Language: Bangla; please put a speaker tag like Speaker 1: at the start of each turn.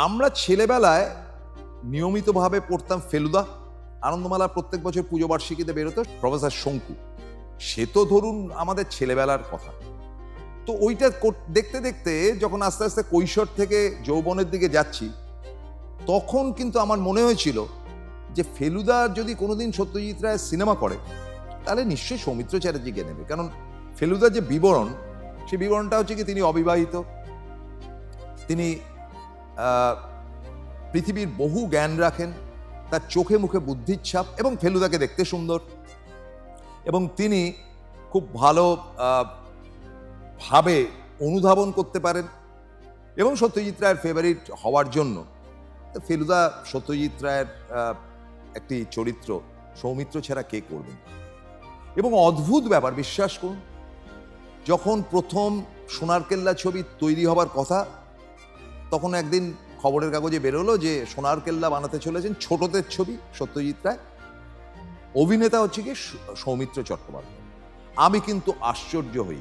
Speaker 1: আমরা ছেলেবেলায় নিয়মিতভাবে পড়তাম ফেলুদা। আনন্দমালা প্রত্যেক বছর পুজো বার্ষিকীতে বেরোতো প্রফেসর শঙ্কু। সে তো ধরুন আমাদের ছেলেবেলার কথা। তো ওইটা দেখতে দেখতে যখন আস্তে আস্তে কৈশোর থেকে যৌবনের দিকে যাচ্ছি, তখন কিন্তু আমার মনে হয়েছিল যে ফেলুদার যদি কোনোদিন সত্যজিৎ রায় সিনেমা করে তাহলে নিশ্চয়ই সৌমিত্র চ্যাটার্জিকে নেবে। কারণ ফেলুদার যে বিবরণ, সেই বিবরণটা হচ্ছে কি তিনি অবিবাহিত, তিনি পৃথিবীর বহু জ্ঞান রাখেন, তার চোখে মুখে বুদ্ধির ছাপ, এবং ফেলুদাকে দেখতে সুন্দর, এবং তিনি খুব ভালো ভাবে অনুধাবন করতে পারেন, এবং সত্যজিৎ রায়ের ফেভারিট হওয়ার জন্য ফেলুদা সত্যজিৎ রায়ের একটি চরিত্র, সৌমিত্র ছাড়া কে করবেন। এবং অদ্ভুত ব্যাপার, বিশ্বাস করুন, যখন প্রথম সোনার কেল্লা ছবি তৈরি হবার কথা, তখন একদিন খবরের কাগজে বেরোলো যে সোনার কেল্লা বানাতে চলেছেন ছোটদের ছবি সত্যজিৎ রায়, অভিনেতা হচ্ছে কি সৌমিত্র চট্টোপাধ্যায়। আমি কিন্তু আশ্চর্য হই।